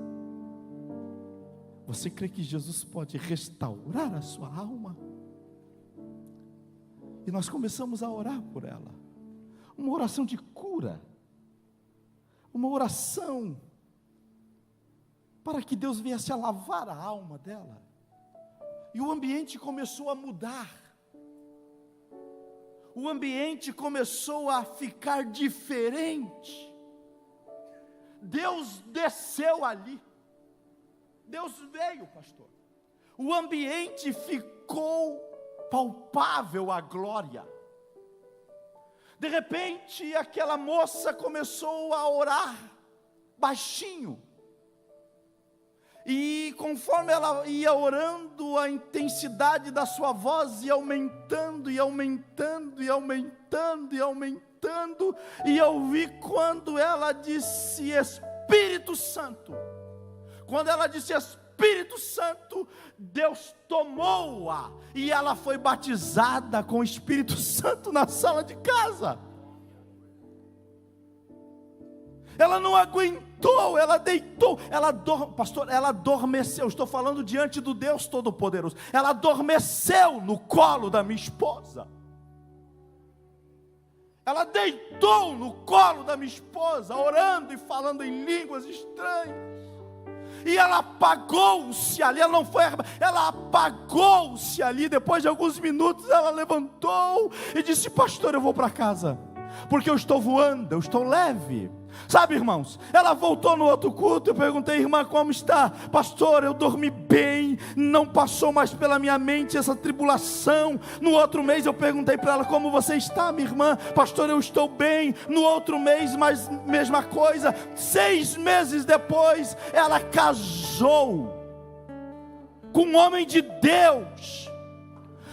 Você crê que Jesus pode restaurar a sua alma? E nós começamos a orar por ela, uma oração de cura, uma oração para que Deus viesse a lavar a alma dela. E o ambiente começou a mudar, o ambiente começou a ficar diferente. Deus desceu ali, Deus veio, pastor. O ambiente ficou palpável, a glória. De repente, aquela moça começou a orar baixinho. E conforme ela ia orando, a intensidade da sua voz ia aumentando, e aumentando, e aumentando, e aumentando. E eu vi quando ela disse Espírito Santo. Quando ela disse Espírito Santo, Deus tomou-a, e ela foi batizada com o Espírito Santo na sala de casa. Ela não aguentou, ela deitou, pastor, ela adormeceu. Estou falando diante do Deus Todo-Poderoso. Ela adormeceu no colo da minha esposa. Ela deitou no colo da minha esposa, orando e falando em línguas estranhas. E ela apagou-se ali, ela apagou-se ali. Depois de alguns minutos, ela levantou e disse: pastor, eu vou para casa, porque eu estou voando, eu estou leve. Sabe, irmãos, ela voltou no outro culto. Eu perguntei: irmã, como está? Pastor, eu dormi bem, não passou mais pela minha mente essa tribulação. No outro mês eu perguntei para ela: como você está, minha irmã? Pastor, eu estou bem. No outro mês, mas mesma coisa. 6 meses depois, ela casou com um homem de Deus,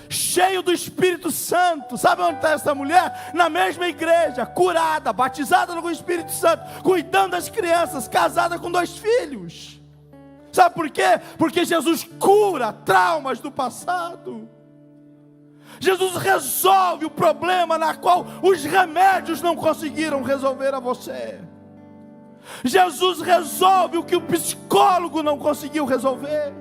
cheio do Espírito Santo. Sabe onde está essa mulher? Na mesma igreja, curada, batizada no Espírito Santo, cuidando das crianças, casada com 2 filhos. Sabe por quê? Porque Jesus cura traumas do passado. Jesus resolve o problema na qual os remédios não conseguiram resolver a você. Jesus resolve o que o psicólogo não conseguiu resolver.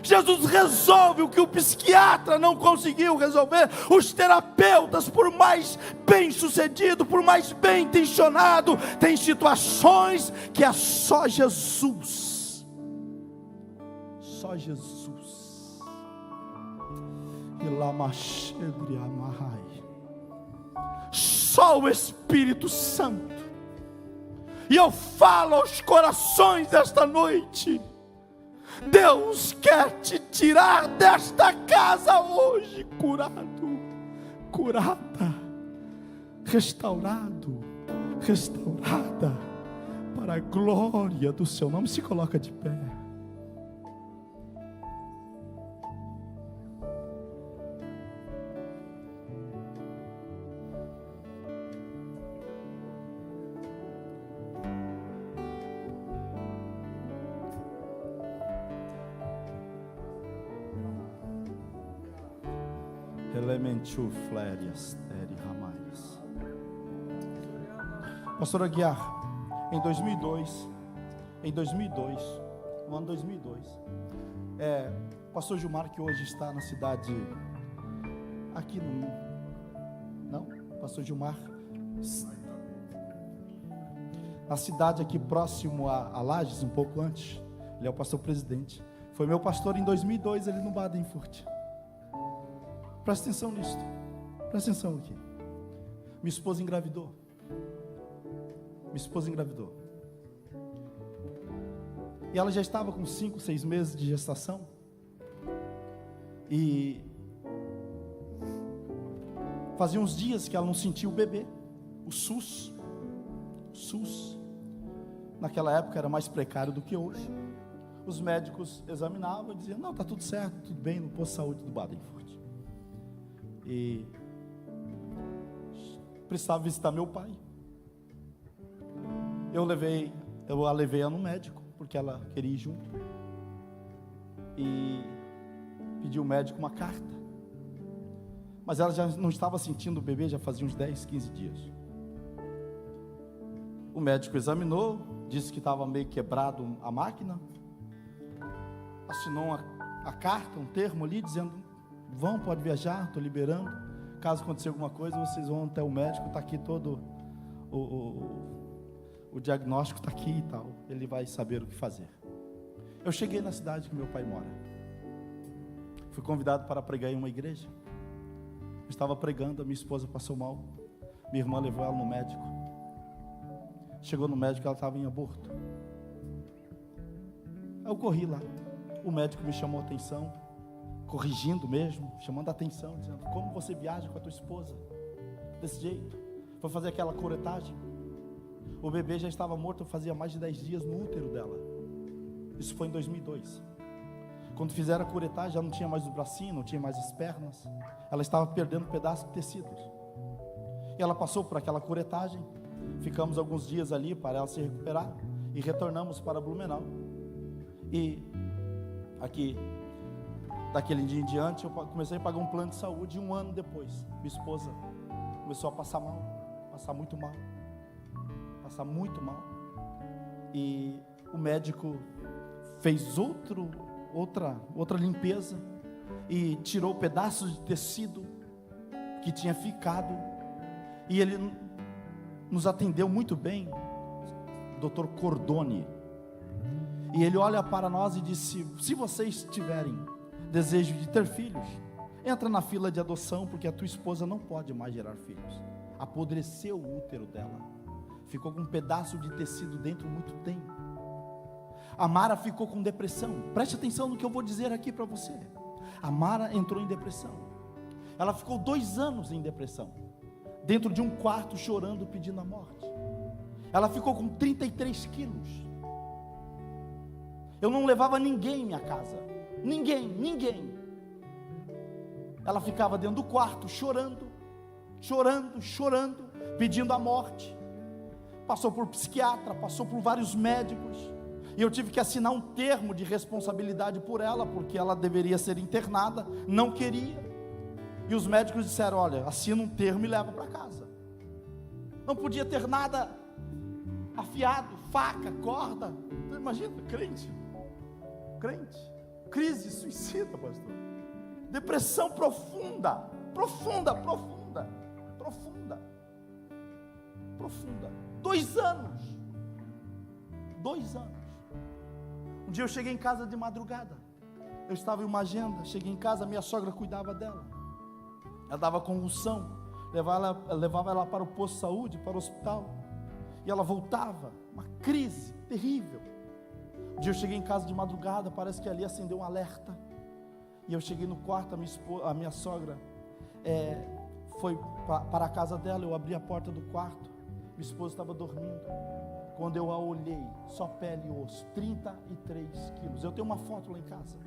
Jesus resolve o que o psiquiatra não conseguiu resolver. Os terapeutas, por mais bem sucedido, por mais bem intencionado, tem situações que é só Jesus. Só Jesus. Só o Espírito Santo. E eu falo aos corações desta noite: Deus quer te tirar desta casa hoje curado, curada, restaurado, restaurada, para a glória do seu nome. Se coloca de pé. Elementu flérias teri ramais. Pastor Aguiar, em 2002, no ano 2002, pastor Gilmar, que hoje está na cidade, aqui não, pastor Gilmar, na cidade aqui próximo a Lages, um pouco antes, ele é o pastor presidente, foi meu pastor em 2002 ali no Badenfurt. Presta atenção nisso, presta atenção aqui. Minha esposa engravidou. E ela já estava com 5, 6 meses de gestação. E fazia uns dias que ela não sentia o bebê. O SUS. Naquela época era mais precário do que hoje. Os médicos examinavam e diziam: não, está tudo certo, tudo bem, no posto de saúde do Badenfurt. E precisava visitar meu pai. Eu a levei no médico, porque ela queria ir junto. E pedi ao médico uma carta. Mas ela já não estava sentindo o bebê, já fazia uns 10, 15 dias. O médico examinou, disse que estava meio quebrado a máquina. Assinou a carta, um termo ali, dizendo: pode viajar, estou liberando. Caso aconteça alguma coisa, vocês vão até o médico, está aqui todo o diagnóstico, está aqui e tal. Ele vai saber o que fazer. Eu cheguei na cidade que meu pai mora. Fui convidado para pregar em uma igreja. Eu estava pregando, a minha esposa passou mal. Minha irmã levou ela no médico. Chegou no médico, ela estava em aborto. Eu corri lá. O médico me chamou a atenção, corrigindo mesmo, chamando a atenção, dizendo: como você viaja com a tua esposa desse jeito? Foi fazer aquela curetagem. O bebê já estava morto, fazia mais de 10 dias no útero dela. Isso foi em 2002. Quando fizeram a curetagem, já não tinha mais os bracinhos, não tinha mais as pernas. Ela estava perdendo pedaços de tecidos. E ela passou por aquela curetagem. Ficamos alguns dias ali para ela se recuperar. E retornamos para Blumenau. E aqui, daquele dia em diante, eu comecei a pagar um plano de saúde. E um ano depois, minha esposa começou a passar mal. Passar muito mal. E o médico fez outra limpeza e tirou pedaços de tecido que tinha ficado. E ele nos atendeu muito bem, Dr. Cordone. E ele olha para nós e disse: se vocês tiverem desejo de ter filhos, entra na fila de adoção, porque a tua esposa não pode mais gerar filhos. Apodreceu o útero dela, ficou com um pedaço de tecido dentro muito tempo. A Mara ficou com depressão. Preste atenção no que eu vou dizer aqui para você. A Mara entrou em depressão. Ela ficou 2 anos em depressão, dentro de um quarto chorando, pedindo a morte. Ela ficou com 33 quilos. Eu não levava ninguém em minha casa. Ninguém. Ela ficava dentro do quarto chorando, pedindo a morte. Passou por psiquiatra, passou por vários médicos. E eu tive que assinar um termo de responsabilidade por ela, porque ela deveria ser internada, não queria. E os médicos disseram: olha, assina um termo e leva para casa. Não podia ter nada afiado, faca, corda. Imagina, crente, crise suicida, pastor. Depressão profunda. 2 anos. Um dia eu cheguei em casa de madrugada. Eu estava em uma agenda, cheguei em casa, minha sogra cuidava dela. Ela dava convulsão, levava ela para o posto de saúde, para o hospital. E ela voltava, uma crise terrível. Um dia eu cheguei em casa de madrugada, parece que ali acendeu um alerta. E eu cheguei no quarto, a minha sogra foi para a casa dela, eu abri a porta do quarto, minha esposa estava dormindo. Quando eu a olhei, só pele e osso, 33 quilos. Eu tenho uma foto lá em casa,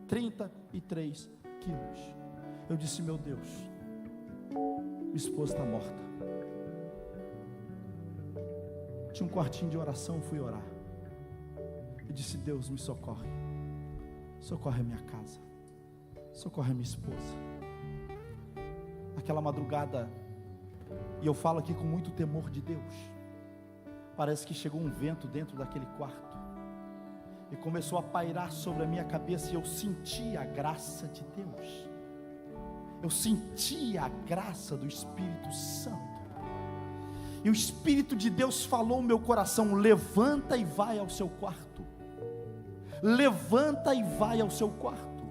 33 quilos. Eu disse, meu Deus, minha esposa está morta. Tinha um quartinho de oração, fui orar. Eu disse, Deus, me socorre. Socorre a minha casa. Socorre a minha esposa. Aquela madrugada, e eu falo aqui com muito temor de Deus, parece que chegou um vento dentro daquele quarto e começou a pairar sobre a minha cabeça, e eu senti a graça de Deus. Eu senti a graça do Espírito Santo. E o Espírito de Deus falou no meu coração: levanta e vai ao seu quarto. Levanta e vai ao seu quarto.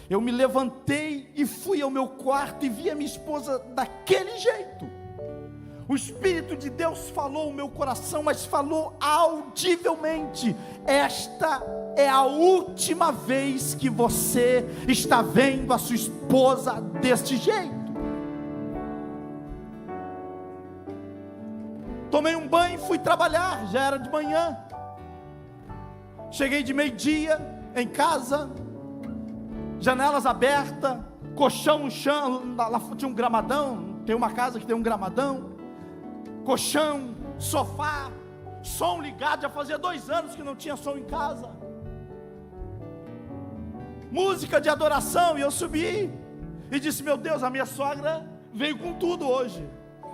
Eu me levantei e fui ao meu quarto e vi a minha esposa daquele jeito. O Espírito de Deus falou no meu coração, mas falou audivelmente: esta é a última vez que você está vendo a sua esposa deste jeito. Tomei um banho e fui trabalhar, já era de manhã. Cheguei de meio-dia em casa, janelas abertas, colchão no chão, lá tinha um gramadão, tem uma casa que tem um gramadão, colchão, sofá, som ligado, já fazia 2 anos que não tinha som em casa, música de adoração, e eu subi, e disse, meu Deus, a minha sogra veio com tudo hoje,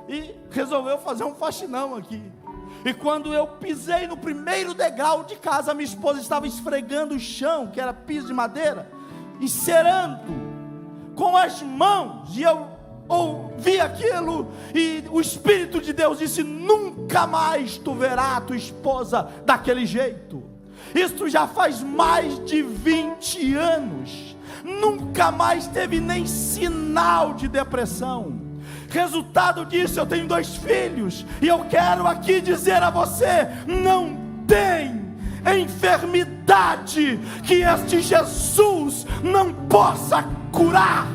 e resolveu fazer um faxinão aqui. E quando eu pisei no primeiro degrau de casa, minha esposa estava esfregando o chão, que era piso de madeira, encerando com as mãos, e eu ouvi aquilo, e o Espírito de Deus disse: nunca mais tu verás a tua esposa daquele jeito. Isso já faz mais de 20 anos, nunca mais teve nem sinal de depressão. Resultado disso, eu tenho 2 filhos, e eu quero aqui dizer a você: não tem enfermidade que este Jesus não possa curar.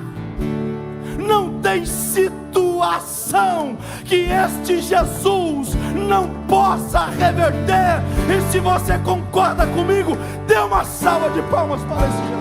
Não tem situação que este Jesus não possa reverter. E se você concorda comigo, dê uma salva de palmas para esse Jesus.